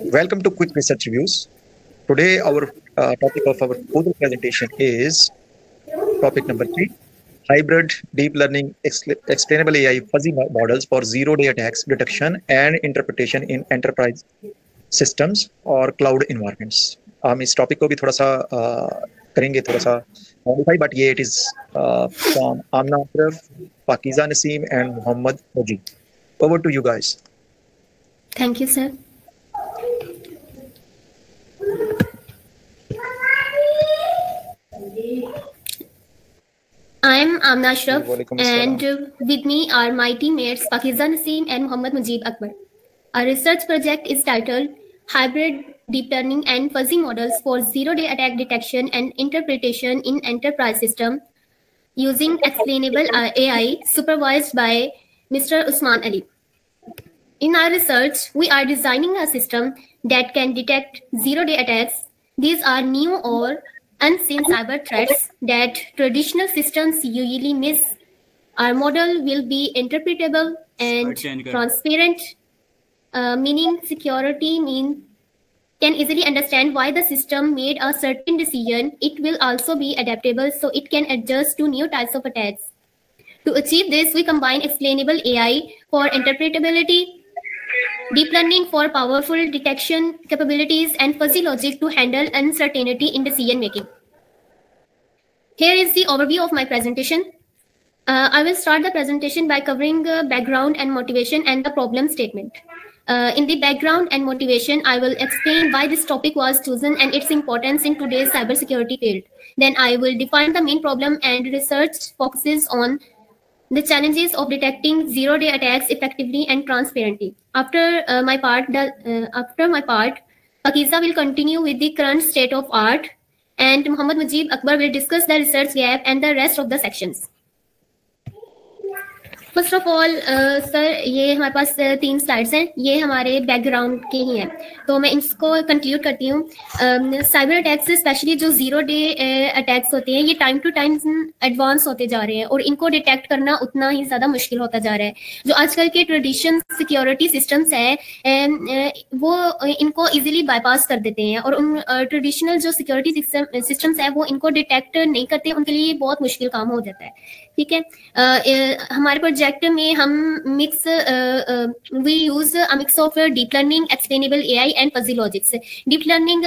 Welcome to Quick Research Reviews. Today, our topic of our photo presentation is topic number 3: hybrid deep learning explainable AI fuzzy models for zero-day attacks detection and interpretation in enterprise systems और cloud environments. हम इस topic को भी थोड़ा सा करेंगे, थोड़ा सा मॉडिफाई, बट ये it is from Amna Ashraf, Pakeeza Naseem and Mohammad Mujeeb. Over to you guys. Thank you, sir. I am Amna Ashraf, and with me are my teammates Pakiza Naseem and Mohammad Mujib Akbar. Our research project is titled Hybrid Deep Learning and Fuzzy Models for Zero-Day Attack Detection and Interpretation in Enterprise System using Explainable AI supervised by Mr. Usman Ali. In our research, we are designing a system that can detect zero-day attacks. These are new or unseen cyber threats that traditional systems usually miss. Our model will be interpretable and transparent, meaning security can easily understand why the system made a certain decision. It will also be adaptable, so it can adjust to new types of attacks. To achieve this, we combine explainable AI for interpretability, deep learning for powerful detection capabilities, and fuzzy logic to handle uncertainty in decision making. Here is the overview of my presentation. I will start the presentation by covering background and motivation and the problem statement. In the background and motivation, I will explain why this topic was chosen and its importance in today's cybersecurity field. Then I will define the main problem, and research focuses on the challenges of detecting zero-day attacks effectively and transparently. After my part, Pakiza will continue with the current state of art, and Mohammad Mujib Akbar will discuss the research gap and the rest of the sections. First of all sir, ये हमारे पास 3 slides हैं, ये हमारे background के ही हैं, तो मैं इसको कंक्लूड करती हूँ. साइबर अटैक्स स्पेशली जो जीरो डे अटैक्स होते हैं, ये टाइम टू टाइम एडवांस होते जा रहे हैं और इनको डिटेक्ट करना उतना ही ज़्यादा मुश्किल होता जा रहा है. जो आजकल के ट्रेडिशनल सिक्योरिटी सिस्टम्स हैं वो इनको ईजिली बाईपास कर देते हैं और उन ट्रेडिशनल जो सिक्योरिटी सिस्टम्स हैं वो इनको डिटेक्ट नहीं करते, उनके लिए बहुत मुश्किल काम हो जाता है. ठीक है, हमारे प्रोजेक्ट में हम we use a mix of deep learning, explainable AI and fuzzy logics. Deep learning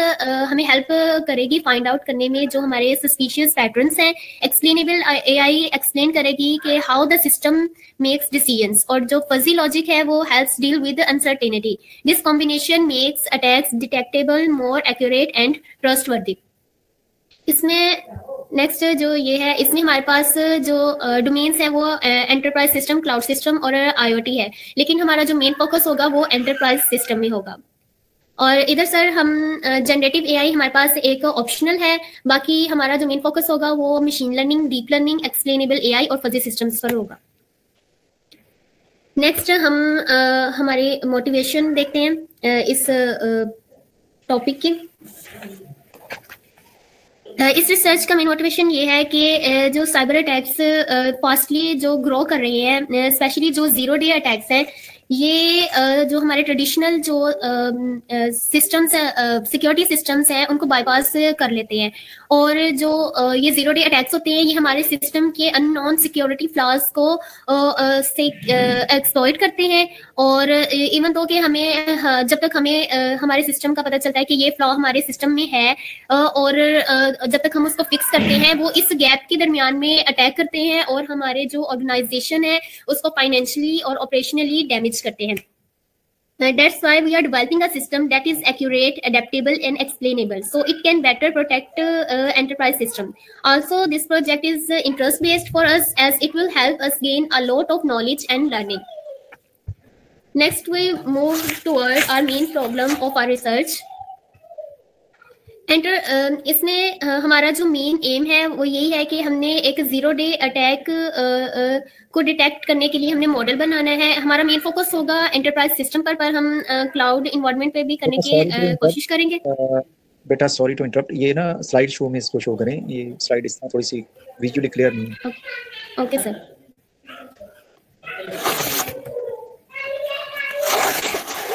हमें हेल्प करेगी फाइंड आउट करने में जो हमारे सस्पिशियस पैटर्न्स हैं. एक्सप्लेनेबल एआई एक्सप्लेन करेगी कि how the system makes decisions, और जो फजी लॉजिक है वो helps deal with uncertainty. This combination makes attacks detectable, more accurate and trustworthy. इसमें नेक्स्ट जो ये है, इसमें हमारे पास जो डोमेन्स है वो एंटरप्राइज सिस्टम, क्लाउड सिस्टम और आईओटी है, लेकिन हमारा जो मेन फोकस होगा वो एंटरप्राइज सिस्टम में होगा. और इधर सर हम जनरेटिव एआई हमारे पास एक ऑप्शनल है, बाकी हमारा जो मेन फोकस होगा वो machine learning, deep learning, explainable AI और फजी सिस्टम्स पर होगा. नेक्स्ट हम हमारी मोटिवेशन देखते हैं इस टॉपिक की. इस रिसर्च का मेन मोटिवेशन ये है कि जो साइबर अटैक्स फास्टली जो ग्रो कर रहे हैं, स्पेशली जो जीरो डे अटैक्स हैं, ये जो हमारे ट्रेडिशनल जो सिस्टम्स हैं, सिक्योरिटी सिस्टम्स हैं, उनको बाईपास कर लेते हैं. और जो ये जीरो डे अटैक्स होते हैं, ये हमारे सिस्टम के अननोन सिक्योरिटी फ्लॉज को एक्सप्लॉइट करते हैं. और इवन तो कि हमें जब तक हमें हमारे सिस्टम का पता चलता है कि ये फ्लॉ हमारे सिस्टम में है, और जब तक हम उसको फिक्स करते हैं, वो इस गैप के दरमियान में अटैक करते हैं और हमारे जो ऑर्गेनाइजेशन है उसको फाइनेंशियली और ऑपरेशनली डैमेज करते हैं. That's why we are developing a system that is accurate, adaptable, and explainable, so it can better protect enterprise system. Also, this project is interest-based for us as it will help us gain a lot of knowledge and learning. Next, we move toward our main problem of our research. इसमें हमारा जो main M है वो यही है कि हमने एक जीरो डे अटैक को डिटेक्ट करने के लिए हमने मॉडल बनाना है. हमारा मेन फोकस होगा एंटरप्राइज सिस्टम पर हम क्लाउड इन्वायरमेंट पे भी करने की कोशिश करेंगे. बेटा सॉरी टू इंटरप्ट, ये ना स्लाइड शो में इसको शो करें, ये स्लाइड इस थोड़ी सी विजुअली क्लियर नहीं है. Okay sir.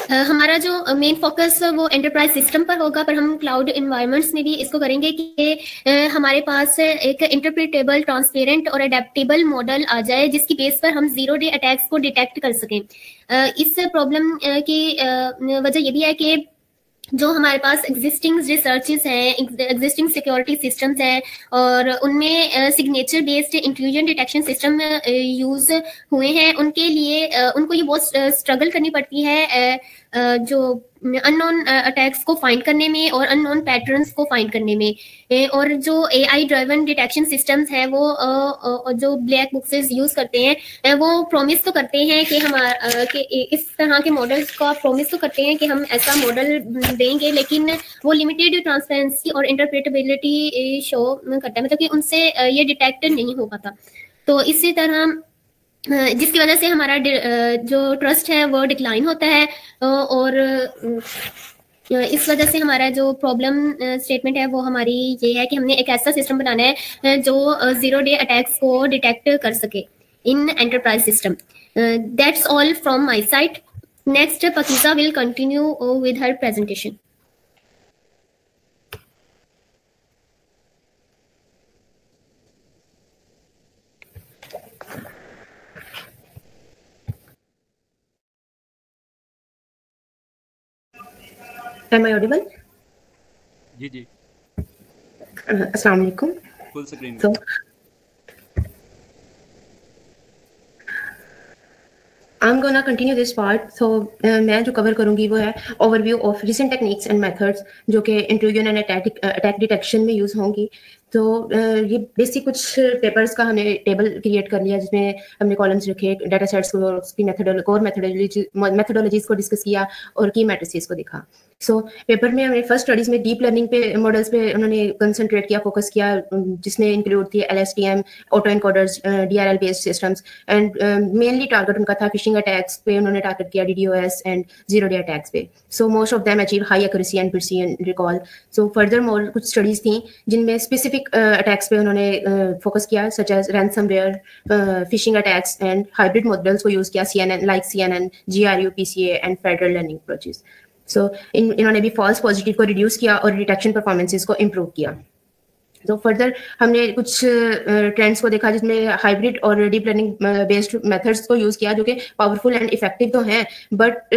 हमारा जो मेन फोकस वो एंटरप्राइज सिस्टम पर होगा, पर हम क्लाउड इन्वायरमेंट्स में भी इसको करेंगे कि हमारे पास एक इंटरप्रिटेबल, ट्रांसपेरेंट और अडेप्टेबल मॉडल आ जाए जिसकी बेस पर हम जीरो डे अटैक्स को डिटेक्ट कर सकें। इस प्रॉब्लम की वजह ये भी है कि जो हमारे पास एग्जिस्टिंग रिसर्चेस हैं, एग्जिस्टिंग सिक्योरिटी सिस्टम्स हैं, और उनमें signature based intrusion detection system use हुए हैं, उनके लिए उनको ये बहुत स्ट्रगल करनी पड़ती है जो अननोन अटैक्स को फाइंड करने में और अननोन पैटर्न्स को फाइंड करने में। और जो एआई ड्राइवन डिटेक्शन सिस्टम्स हैं वो जो ब्लैक बॉक्सेस यूज करते हैं वो प्रॉमिस तो करते हैं कि कि इस तरह के मॉडल्स का प्रॉमिस तो करते हैं कि हम ऐसा मॉडल देंगे, लेकिन वो लिमिटेड ट्रांसपेरेंसी और इंटरप्रेटेबिलिटी शो करता है, मतलब कि उनसे ये डिटेक्ट नहीं हो पाता। तो इसी तरह जिसकी वजह से हमारा जो ट्रस्ट है वो डिक्लाइन होता है, और इस वजह से हमारा जो प्रॉब्लम स्टेटमेंट है वो हमारी ये है कि हमने एक ऐसा सिस्टम बनाना है जो जीरो डे अटैक्स को डिटेक्ट कर सके in enterprise system. That's all from my side. Next Pakeeza will continue with her presentation. Am I audible? जी जी। अस्सलाम वालेकुम। Full screen. So, I'm gonna continue this part. So, मैं जो कवर करूँगी वो है overview of recent techniques and methods जो कि इंट्रूजन एंड अटैक डिटेक्शन में यूज़ होंगी। तो ये बेसिक कुछ पेपर्स का हमने टेबल क्रिएट कर लिया जिसमें हमने कॉलम्स रखे, डाटा सेट्स को, उसकी मेथडोलॉजीज को डिस्कस किया और की मैट्रिसेस को देखा। सो पेपर में हमने फर्स्ट स्टडीज में डीप लर्निंग पे मॉडल्स पे उन्होंने कंसंट्रेट किया, फोकस किया, जिसमें इंक्लूड थी LSTM, auto encoders, DRL based systems, and mainly target उनका था फिशिंग अटैक्स पे उन्होंने टारगेट किया, DDoS and zero day attacks पे। So most of them achieve high accuracy and precision recall. So further more कुछ studies थी जिनमें specific attacks पे उन्होंने फोकस किया, such as ransomware, phishing attacks and hybrid models को use किया, CNN, GRU, PCA and federal learning approaches. So इन्होंने भी फॉल्स पॉजिटिव को रिड्यूस किया और डिटेक्शन परफॉर्मेंसेस को इम्प्रूव किया। तो फर्दर हमने कुछ ट्रेंड्स को देखा जिसमें हाइब्रिड और डीप लर्निंग बेस्ड मेथड्स को यूज किया जो कि पावरफुल एंड इफेक्टिव तो हैं, बट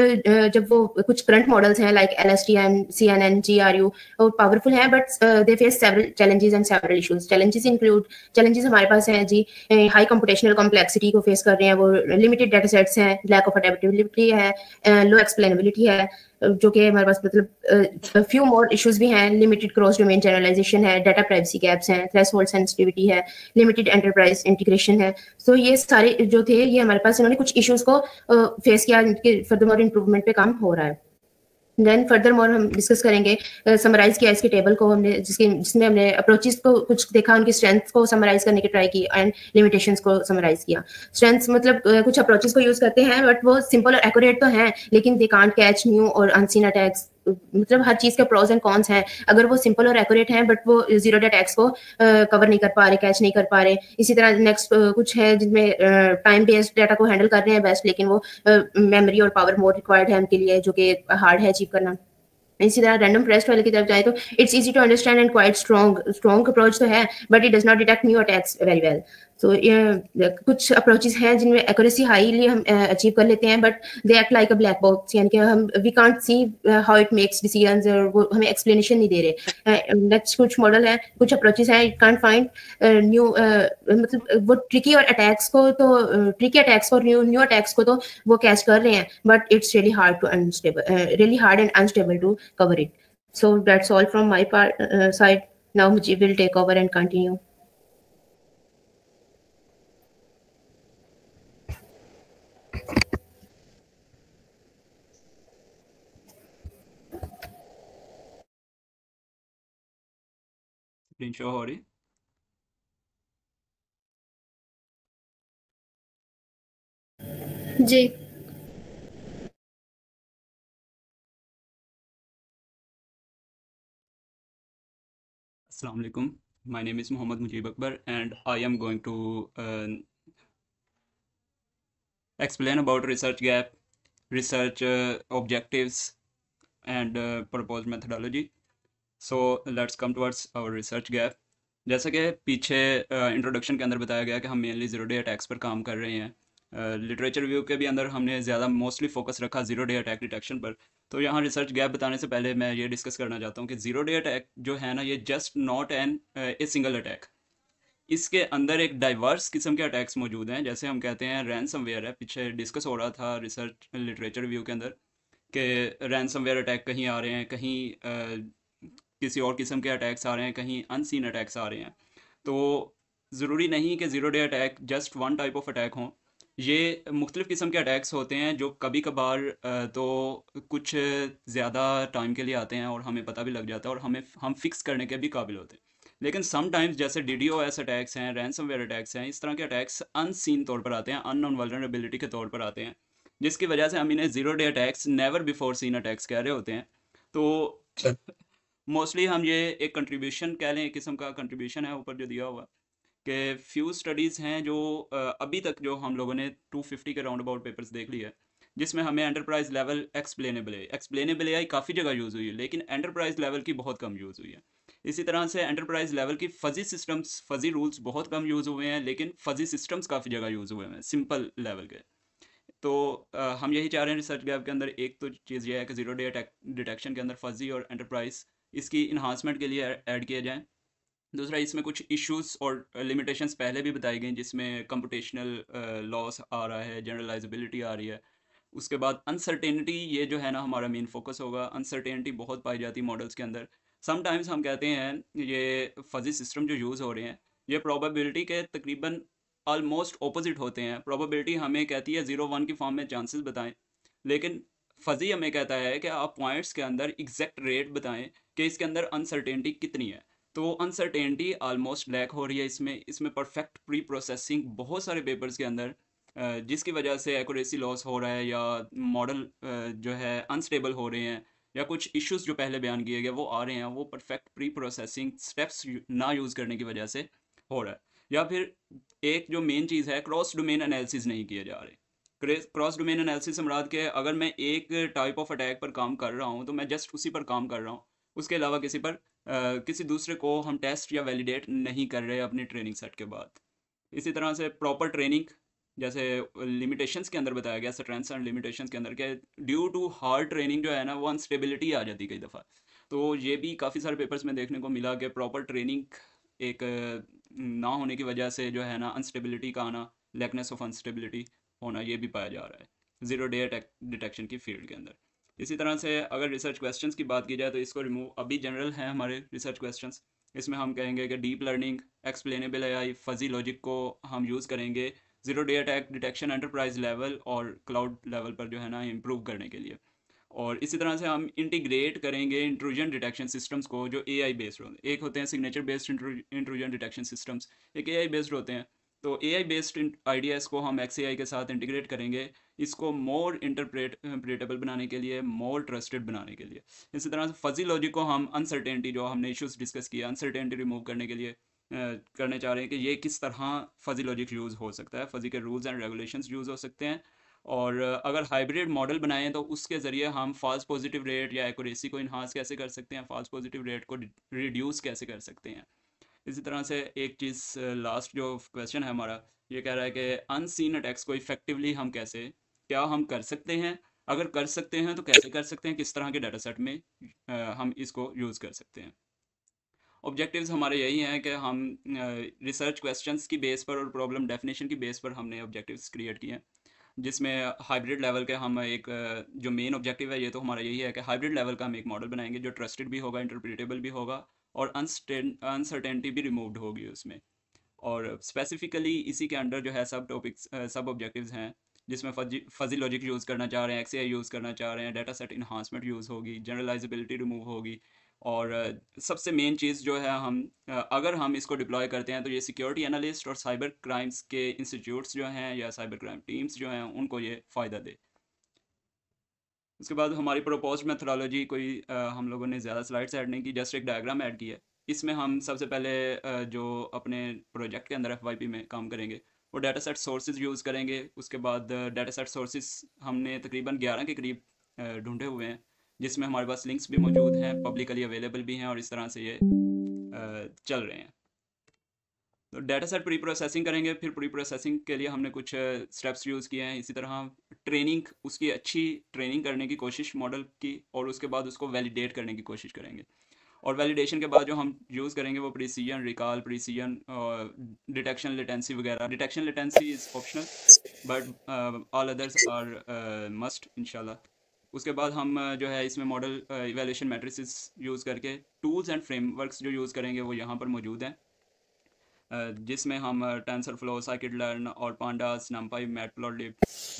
जब वो कुछ करंट मॉडल्स हैं लाइक LSTM, CNN, GRU वो पावरफुल हैं but they face several challenges and several issues. Challenges हमारे पास हैं जी, हाई कंप्यूटेशनल कॉम्प्लेक्सिटी को फेस कर रहे हैं, वो लिमिटेड डाटा सेट्स हैं, लैक ऑफ अडेप्टेबिलिटी है, लो एक्सप्लेनेबिलिटी है, जो कि हमारे पास मतलब फ्यू मोर इश्यूज भी हैं, लिमिटेड क्रॉस डोमेन जनरलाइजेशन है, डाटा प्राइवेसी गैप्स हैं, थ्रेशोल्ड सेंसिटिविटी है, लिमिटेड एंटरप्राइज इंटीग्रेशन है। सो ये सारे जो थे ये हमारे पास इन्होंने कुछ इश्यूज को फेस किया, इनके फर्दर मोर इम्प्रूवमेंट पे काम हो रहा है। देन फर्दर मोर हम डिस्कस करेंगे, समराइज किया इसके टेबल को हमने जिसमें हमने अप्रोचेस को कुछ देखा, उनकी स्ट्रेंथ्स को समराइज करने की ट्राई की एंड लिमिटेशंस को समराइज किया। स्ट्रेंथ्स मतलब कुछ अप्रोचेस को यूज करते हैं बट वो सिंपल और एक्यूरेट तो हैं लेकिन दे कांट कैच न्यू और अनसीन अटैक्स, मतलब हर चीज के प्रोज एंड कॉन्स हैं। अगर वो सिंपल और एक्यूरेट हैं बट वो जीरो डे अटैक्स को कवर नहीं कर पा रहे, कैच नहीं कर पा रहे। इसी तरह नेक्स्ट कुछ है जिनमें टाइम बेस्ड डाटा को हैंडल कर रहे हैं बेस्ट, लेकिन वो मेमोरी और पावर मोर रिक्वायर्ड है उनके लिए जो कि हार्ड है अचीव करना। इसी तरह रैंडम फॉरेस्ट वाले की तरफ जाए तो it's easy to understand and quite strong approach तो है but it does not detect new attacks very well. So कुछ अप्रोचेस हैं जिनमें एक्यूरेसी हाईली हम अचीव कर लेते हैं but they act like a black box, यानी कि हम we can't see how it makes decisions और वो हमें एक्सप्लेनेशन नहीं दे रहे। नेक्स्ट कुछ मॉडल है, कुछ अप्रोचेस हैं, इट कांट फाइंड न्यू, मतलब वो ट्रिकी अटैक्स और न्यू अटैक्स को तो वो कैच कर रहे हैं but it's really hard and unstable to cover it. So that's all from my side. Now Mujib will take over and continue. Screen show हो रही? जी। Assalamu alaikum. My name is Muhammad Mujib Akbar and I am going to explain about research gap research objectives and proposed methodology. So let's come towards our research gap. जैसा कि पीछे introduction के अंदर बताया गया कि हम मेनली ज़ीरो डे अटैक्स पर काम कर रहे हैं। लिटरेचर रिव्यू के भी अंदर हमने ज़्यादा मोस्टली फोकस रखा ज़ीरो डे अटैक डिटेक्शन पर। तो यहाँ रिसर्च गैप बताने से पहले मैं ये डिस्कस करना चाहता हूँ कि ज़ीरो डे अटैक जो है ना, ये just not an a single attack. इसके अंदर एक डाइवर्स किस्म के अटैक्स मौजूद हैं। जैसे हम कहते हैं रैनसमवेयर है, पीछे डिस्कस हो रहा था रिसर्च लिटरेचर रिव्यू के अंदर कि रैनसमवेयर अटैक कहीं आ रहे हैं, कहीं किसी और किस्म के अटैक्स आ रहे हैं, कहीं अनसीन अटैक्स आ रहे हैं। तो ज़रूरी नहीं कि zero day attack just one type of attack हों। ये मुख्तलिफ़ किस्म के अटैक्स होते हैं जो कभी कभार तो कुछ ज़्यादा टाइम के लिए आते हैं और हमें पता भी लग जाता है और हम फिक्स करने के भी काबिल होते हैं। लेकिन समटाइम्स जैसे DDoS अटैक्स हैं, रैनसमवेयर अटैक्स हैं, इस तरह के अटैक्स अनसीन तौर पर आते हैं, अननोन वल्नरेबिलिटी के तौर पर आते हैं, जिसकी वजह से हम इन्हें zero day attacks, never before seen attacks कह रहे होते हैं। तो मोस्टली हम ये एक कंट्रीब्यूशन कह लें, एक किस्म का कंट्रीब्यूशन है ऊपर जो दिया हुआ कि फ्यू स्टडीज़ हैं जो अभी तक जो हम लोगों ने 250 के राउंड अबाउट पेपर्स देख लिए, जिसमें हमें एंटरप्राइज लेवल एक्सप्लेनेबल एआई काफ़ी जगह यूज़ हुई है, लेकिन एंटरप्राइज लेवल की बहुत कम यूज़ हुई है। इसी तरह से एंटरप्राइज लेवल की फजी सिस्टम्स, फजी रूल्स बहुत कम यूज़ हुए हैं, लेकिन फजी सिस्टम्स काफ़ी जगह यूज़ हुए हैं सिंपल लेवल के। तो हम यही चाह रहे हैं रिसर्च गैप के अंदर। एक तो चीज़ ये है कि ज़ीरो डे अटैक डिटेक्शन के अंदर फजी और एंटरप्राइज इसकी इन्हांसमेंट के लिए ऐड किए जाएँ। दूसरा, इसमें कुछ इश्यूज और लिमिटेशंस पहले भी बताई गई, जिसमें कंप्यूटेशनल लॉस आ रहा है, जनरलाइजेबिलिटी आ रही है। उसके बाद अनसर्टेनिटी, ये जो है ना हमारा मेन फोकस होगा। अनसर्टेनिटी बहुत पाई जाती है मॉडल्स के अंदर। समटाइम्स हम कहते हैं ये फजी सिस्टम जो यूज़ हो रहे हैं, ये प्रोबेबिलिटी के तकरीबन ऑलमोस्ट ऑपोजिट होते हैं। प्रोबेबिलिटी हमें कहती है 0-1 की फॉर्म में चांसेस बताएं, लेकिन फजी हमें कहता है कि आप पॉइंट्स के अंदर एग्जैक्ट रेट बताएं कि इसके अंदर अनसर्टेनिटी कितनी है। तो अनसर्टेनिटी ऑलमोस्ट लैक हो रही है इसमें परफेक्ट प्री प्रोसेसिंग बहुत सारे पेपर्स के अंदर, जिसकी वजह से एक्यूरेसी लॉस हो रहा है या मॉडल जो है अनस्टेबल हो रहे हैं, या कुछ इश्यूज जो पहले बयान किए गए वो आ रहे हैं, वो परफेक्ट प्री प्रोसेसिंग स्टेप्स ना यूज़ करने की वजह से हो रहा है। या फिर एक जो मेन चीज़ है, क्रॉस डोमेन एनालिसिस नहीं किए जा रहे। क्रॉस डोमेन एनालिसिस से मुराद के, अगर मैं एक टाइप ऑफ अटैक पर काम कर रहा हूँ तो मैं जस्ट उसी पर काम कर रहा हूँ, उसके अलावा किसी दूसरे को हम टेस्ट या वैलिडेट नहीं कर रहे अपनी ट्रेनिंग सेट के बाद। इसी तरह से प्रॉपर ट्रेनिंग, जैसे लिमिटेशंस के अंदर बताया गया, स्ट्रेंथ्स एंड लिमिटेशंस के अंदर, कि ड्यू टू हार्ड ट्रेनिंग जो है ना, वो अनस्टेबिलिटी आ जाती कई दफ़ा। तो ये भी काफ़ी सारे पेपर्स में देखने को मिला कि प्रॉपर ट्रेनिंग एक ना होने की वजह से जो है ना अनस्टेबिलिटी का आना, लैकनेस ऑफ अनस्टेबिलिटी होना, ये भी पाया जा रहा है ज़ीरो डे डिटेक्शन की फील्ड के अंदर। इसी तरह से अगर रिसर्च क्वेश्चंस की बात की जाए तो इसको रिमूव, अभी जनरल हैं हमारे रिसर्च क्वेश्चंस। इसमें हम कहेंगे कि deep learning, explainable AI, fuzzy logic को हम यूज़ करेंगे zero day attack detection enterprise level और क्लाउड लेवल पर जो है ना इम्प्रूव करने के लिए। और इसी तरह से हम इंटीग्रेट करेंगे इंट्रूजन डिटेक्शन सिस्टम्स को जो एआई बेस्ड होते हैं। एक होते हैं signature based intrusion detection systems, एक एआई बेस्ड होते हैं। तो एआई बेस्ड आइडियाज़ को हम XAI के साथ इंटीग्रेट करेंगे, इसको मोर इंटरप्रेटेबल बनाने के लिए, मोर ट्रस्टेड बनाने के लिए। इसी तरह से फजी लॉजिक को हम अनसर्टेनिटी, जो हमने इश्यूज डिस्कस किया, अनसर्टेनिटी रिमूव करने के लिए करने चाह रहे हैं कि ये किस तरह फजी लॉजिक यूज़ हो सकता है, फजी के रूल्स एंड रेगुलेशंस यूज़ हो सकते हैं। और अगर हाइब्रिड मॉडल बनाएं तो उसके ज़रिए हम फॉल्स पॉजिटिव रेट या एक्यूरेसी को इन्हांस कैसे कर सकते हैं, फॉल्स पॉजिटिव रेट को रिड्यूस कैसे कर सकते हैं। इसी तरह से एक चीज़, लास्ट जो क्वेश्चन है हमारा, ये कह रहा है कि अनसीन अटैक्स को इफेक्टिवली हम क्या हम कर सकते हैं, अगर कर सकते हैं तो कैसे कर सकते हैं, किस तरह के डाटा सेट में हम इसको यूज़ कर सकते हैं। ऑब्जेक्टिव्स हमारे यही हैं कि हम रिसर्च क्वेश्चंस की बेस पर और प्रॉब्लम डेफिनेशन की बेस पर हमने ऑब्जेक्टिव्स क्रिएट किए हैं, जिसमें हाइब्रिड लेवल के हम एक जो मेन ऑब्जेक्टिव है, ये तो हमारा यही है कि हाइब्रिड लेवल का हम एक मॉडल बनाएंगे जो ट्रस्टेड भी होगा, इंटरप्रेटेबल भी होगा, और अनसर्टेनिटी भी रिमूव्ड होगी उसमें। और स्पेसिफिकली इसी के अंडर जो है सब टॉपिक्स, सब ऑब्जेक्टिव्स हैं, जिसमें फजी लॉजिक यूज़ करना चाह रहे हैं, XAI यूज़ करना चाह रहे हैं, डाटा सेट इन्हांसमेंट यूज़ होगी, जनरलाइजेबिलिटी रिमूव होगी, और सबसे मेन चीज़ जो है, अगर हम इसको डिप्लॉय करते हैं तो ये सिक्योरिटी एनालिस्ट और साइबर क्राइम्स के इंस्टीट्यूट्स जो हैं या साइबर क्राइम टीम्स जो हैं उनको ये फ़ायदा दे। उसके बाद हमारी प्रोपोज्ड मेथडोलॉजी, हम लोगों ने ज़्यादा स्लाइड्स ऐड नहीं की, जस्ट एक डायग्राम ऐड की है। इसमें हम सबसे पहले जो अपने प्रोजेक्ट के अंदर FYP में काम करेंगे वो डाटा सेट सोर्सेज यूज़ करेंगे। उसके बाद डाटा सेट सोर्सेज हमने तकरीबन 11 के करीब ढूंढे हुए हैं, जिसमें हमारे पास लिंक्स भी मौजूद हैं, पब्लिकली अवेलेबल भी हैं, और इस तरह से ये चल रहे हैं। तो डाटा सेट प्री प्रोसेसिंग करेंगे, फिर प्री प्रोसेसिंग के लिए हमने कुछ स्टेप्स यूज़ किए हैं। इसी तरह ट्रेनिंग, उसकी अच्छी ट्रेनिंग करने की कोशिश मॉडल की, और उसके बाद उसको वैलिडेट करने की कोशिश करेंगे। और वैलिडेशन के बाद जो हम यूज़ करेंगे वो precision, recall, precision, detection latency वगैरह। Detection latency is optional but all others are must इंशाल्लाह। उसके बाद हम जो है इसमें मॉडल इवैल्यूएशन मैट्रिसेस यूज़ करके टूल्स एंड फ्रेमवर्क्स जो यूज़ करेंगे वो यहाँ पर मौजूद हैं, जिसमें हम टेंसरफ्लो, scikit-learn और pandas, numpy, matplotlib,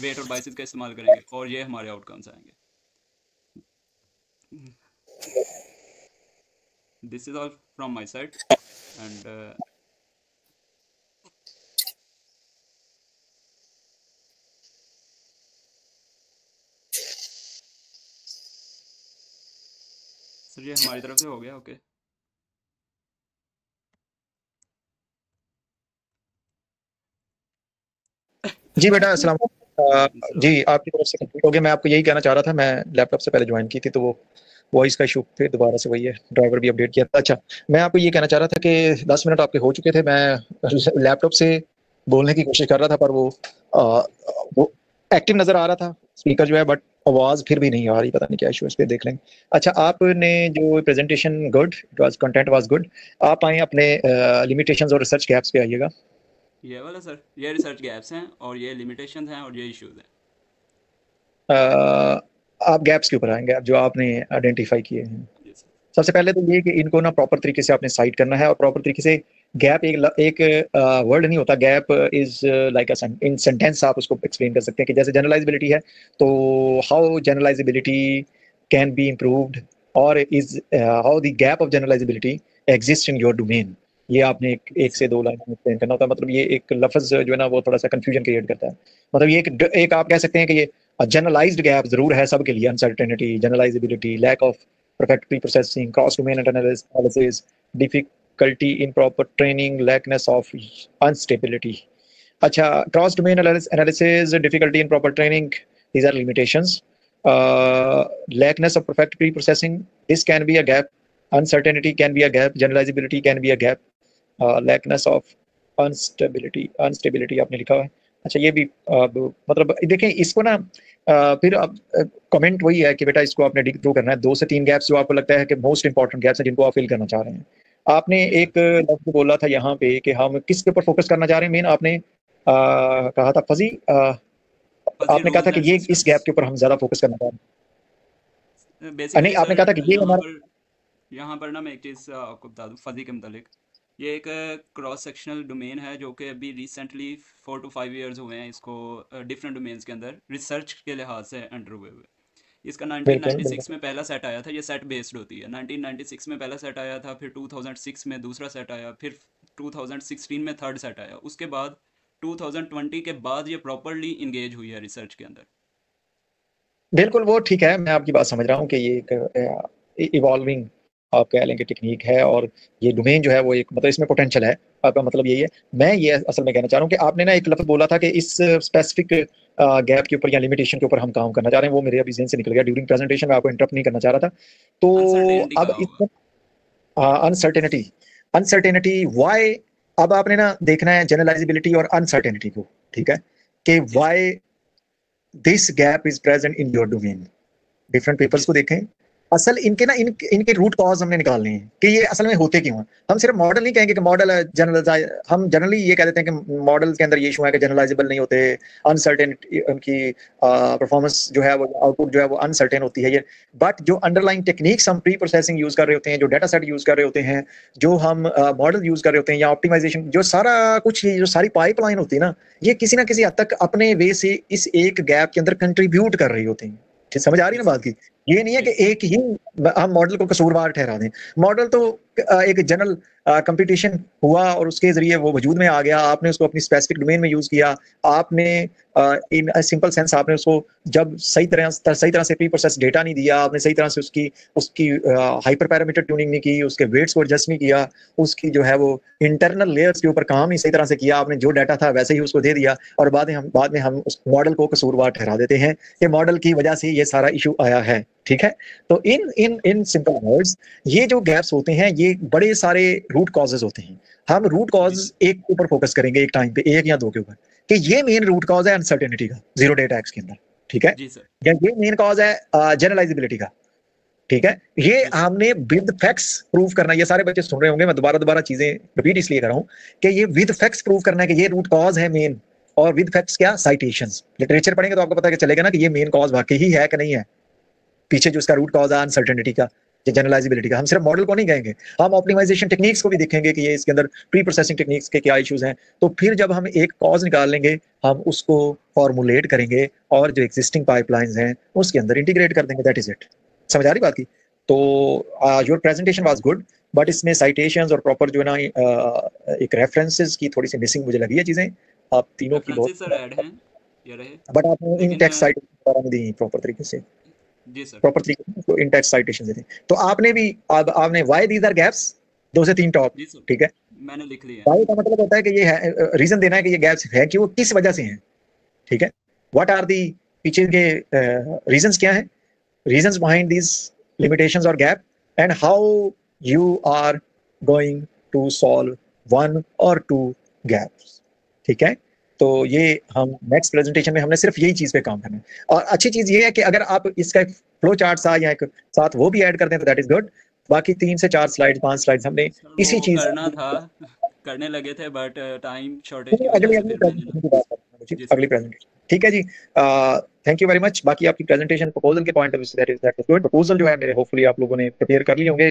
वेट और बाइसेस का इस्तेमाल करेंगे, और ये हमारे आउटकम्स आएंगे। This is all from my side and sir ये हमारी तरफ से हो गया। ओके जी बेटा, अस्सलाम जी, आपकी तरफ से कंप्लीट हो गया। मैं आपको यही कहना चाह रहा था, मैं लैपटॉप से पहले ज्वाइन की थी तो वो वॉइस का इशू थे, दोबारा से वही है, ड्राइवर भी अपडेट किया था। अच्छा, मैं आपको ये कहना चाह रहा था कि 10 मिनट आपके हो चुके थे, मैं लैपटॉप से बोलने की कोशिश कर रहा था पर वो एक्टिव नजर आ रहा था स्पीकर जो है, बट आवाज फिर भी नहीं आ रही, पता नहीं क्या इशू है, इस पे देख लेंगे। अच्छा, आपने जो presentation good, it was content was good. आप आए अपने लिमिटेशंस और रिसर्च गैप्स पे आइएगा। ये वाला सर, ये रिसर्च गैप्स हैं और ये लिमिटेशंस हैं और ये इश्यूज हैं। आप गैप्स के ऊपर आएंगे, जो आपने आइडेंटिफाई किए हैं। सबसे पहले तो ये कि इनको ना प्रॉपर तरीके से आपने साइट करना है, और प्रॉपर तरीके से गैप एक वर्ड नहीं होता, gap is like in sentence आप उसको एक्सप्लेन कर सकते हैं कि जैसे जनरलाइजेबिलिटी है तो how generalisability can be improved, और is how the gap of generalisability exist in your domain. ये आपने एक से दो लाइन में एक्सप्लेन करना होता है। मतलब ये एक लफ्ज जो है ना वो थोड़ा सा कंफ्यूजन क्रिएट करता है। मतलब ये एक आप कह सकते हैं कि ये जनरलाइज्ड गैप जरूर है सबके लिए, uncertainty, generalisability, lack of perfect pre-processing, cross-domain analysis, difficulty in proper training, lackness of unstability. अच्छा, cross-domain analysis, difficulty in proper training, these are limitations. Lackness of perfect pre-processing, this can be a gap. Uncertainty can be a gap. Generalizability can be a gap. Lackness of unstability आपने लिखा है। अच्छा, ये भी मतलब देखें इसको ना फिर अब कमेंट वही है कि बेटा इसको आपने डिग थ्रू करना है। 2 से 3 गैप्स जो आपको लगता है कि मोस्ट इंपॉर्टेंट गैप्स हैं जिनको आप फिल करना चाह रहे हैं। आपने एक लफ्ज़ बोला था यहाँ पे कि हम किस के ऊपर फोकस करना चाह रहे हैं। मेन आपने कहा था फजी, आपने कहा था कि ये इस गैप के ऊपर हम ज्यादा फोकस करना चाह रहे हैं। नहीं, आपने कहा था कि ये हमारा यहाँ पर ना मैं एक चीज़ आपको बता दूँ फजी के मुतालिक। ये एक क्रॉस सेक्शनल डोमेन है जो कि अभी रिसेंटली 4 to 5 ईयर्स हुए हैं इसको डिफरेंट डोमेन्स के अंदर रिसर्च के लिहाज से एंटर हुए हुए। इसका 1996 में पहला सेट आया था, ये सेट बेस्ड होती है। 1996 में पहला सेट आया था, फिर 2006 में दूसरा सेट आया, फिर 2016 में थर्ड सेट आया, उसके बाद 2020 के बाद ये प्रॉपरली इंगेज हुई है रिसर्च के अंदर। बिल्कुल, वो ठीक है, मैं आपकी बात समझ रहा हूँ कि ये एक इवॉल्विंग आप कह लें कि टेक्निक है, और ये डोमेन जो है वो एक मतलब इसमें पोटेंशियल है, आपका मतलब यही है। मैं ये असल में कहना चाह रहा हूँ कि आपने ना एक लफ्ज़ बोला था कि इस स्पेसिफिक गैप के ऊपर या लिमिटेशन के ऊपर हम काम करना चाह रहे हैं, वो मेरे अभी ज़हन से निकल गया ड्यूरिंग प्रेजेंटेशन, में आपको इंटरप्ट नहीं करना चाह रहा था। तो अब इसमें अनसर्टेनिटी व्हाई, अब आपने ना देखना है जनरलाइजेबिलिटी और अनसर्टेनिटी को, ठीक है, कि why this gap is present in your domain. Different papers को देखें, असल इनके ना इनके रूट कॉज हमने निकालने हैं कि ये असल में होते क्यों हैं। हम सिर्फ मॉडल नहीं कहेंगे कि मॉडल जनरलाइज, हम जनरली ये कह देते हैं कि मॉडल के अंदर ये इशू है कि जनरलाइजेबल नहीं होते, अनसर्टेन उनकी परफॉर्मेंस जो है वो आउटपुट जो है वो अनसर्टेन होती है। ये बट जो अंडरलाइंग टेक्निक्स हम प्री प्रोसेसिंग यूज कर रहे होते हैं, जो डाटा सेट यूज कर रहे होते हैं, जो हम मॉडल यूज कर रहे होते हैं या ऑप्टिमाइजेशन, जो सारा कुछ जो सारी पाइपलाइन होती है ना, ये किसी ना किसी हद तक अपने वे से इस एक गैप के अंदर कंट्रीब्यूट कर रही होती है। समझ आ रही है ना बात की? ये नहीं है कि एक ही हम मॉडल को कसूरवार ठहरा दें। मॉडल तो एक जनरल कंपटीशन हुआ और उसके जरिए वो वजूद में आ गया, आपने उसको अपनी स्पेसिफिक डोमेन में यूज किया, आपने इन सिंपल सेंस आपने उसको जब सही तरह से प्री प्रोसेस डेटा नहीं दिया, आपने सही तरह से उसकी हाइपर पैरामीटर ट्यूनिंग नहीं की, उसके वेट्स को एडजस्ट नहीं किया, उसकी जो है वो इंटरनल लेयर्स के ऊपर काम नहीं सही तरह से किया, आपने जो डाटा था वैसे ही उसको दे दिया और बाद में हम उस मॉडल को कसूरवार ठहरा देते हैं कि मॉडल की वजह से ये सारा इशू आया है। ठीक है, तो इन सिंपल वर्ड्स ये जो गैप्स होते हैं ये बड़े सारे रूट कॉजेज होते हैं। हम रूट कॉज एक ऊपर फोकस करेंगे एक टाइम पे, एक या दो के ऊपर, कि ये मेन रूट कॉज है अनसर्टेनिटी का जीरो डे अटैक्स के अंदर। ठीक है, या ये मेन कॉज है जनरलाइजेबिलिटी का। ठीक है, ये हमने विद फैक्ट्स प्रूव करना। ये सारे बच्चे सुन रहे होंगे, मैं दोबारा चीजें रिपीट इसलिए कर रहा हूं कि ये विद फैक्ट्स प्रूव करना है कि ये रूट कॉज है मेन, और विद फैक्ट्स क्या, साइटेशंस। लिटरेचर पढ़ेंगे तो आपको पता चलेगा ना कि ये मेन कॉज वाकई ही है कि नहीं है, पीछे जो इसका रूट कॉज है अनसर्टेनिटी का, जनरलाइजेबिलिटी का। हम सिर्फ मॉडल को नहीं कहेंगे, हम ऑप्टिमाइजेशन टेक्निक्स को भी देखेंगे कि ये इसके अंदर प्री प्रोसेसिंग टेक्निक्स के क्या इश्यूज हैं। तो फिर जब हम एक कॉज निकाल लेंगे, हम उसको फॉर्मुलेट करेंगे और जो एग्जिस्टिंग पाइपलाइंस हैं उसके अंदर इंटीग्रेट कर देंगे। That is it. समझ आ रही बात की? तो your presentation was good, but इसमें साइटेशंस और प्रॉपर जो है ना एक रेफरेंसेस की थोड़ी सी मिसिंग मुझे लगी है चीजें। आप तीनों की बहुत ऐड हैं ये रहे, बट आपने इन टेक्स्ट साइटेशन वगैरह दी प्रॉपर तरीके से। जी सर, प्रॉपर तरीके से इन टेक्स्ट साइटेशन देते हैं। तो आपने भी आपने व्हाई दीज आर गैप्स 2 से 3 टॉप। ठीक है, मैंने लिख लिया। व्हाई का मतलब होता है कि ये है, रीजन देना है कि ये गैप्स है कि वो किस वजह से हैं। ठीक है, व्हाट आर दी पीछे के रीजंस क्या हैं, रीजंस बिहाइंड दीज लिमिटेशंस और gap, and how you are going to solve 1 और 2 गैप्स। ठीक है, तो ये हम नेक्स्ट प्रेजेंटेशन में हमने सिर्फ यही चीज पे काम करना है। और अच्छी चीज ये है कि अगर आप इसका फ्लो चार्ट सा या एक साथ वो भी ऐड कर दें तो दैट इज गुड। बाकी 3 से 4 स्लाइड्स 5 स्लाइड्स हमने इसी चीज करना था, करने लगे थे, बट टाइम शॉर्टेज की वजह से अगली प्रेजेंटेशन। ठीक है जी, थैंक यू वेरी मच। बाकी आपकी प्रेजेंटेशन प्रपोजल के point of view that is good. Proposal जो है मेरे होपफुली आप लोगों ने प्रिपेयर कर लिए होंगे।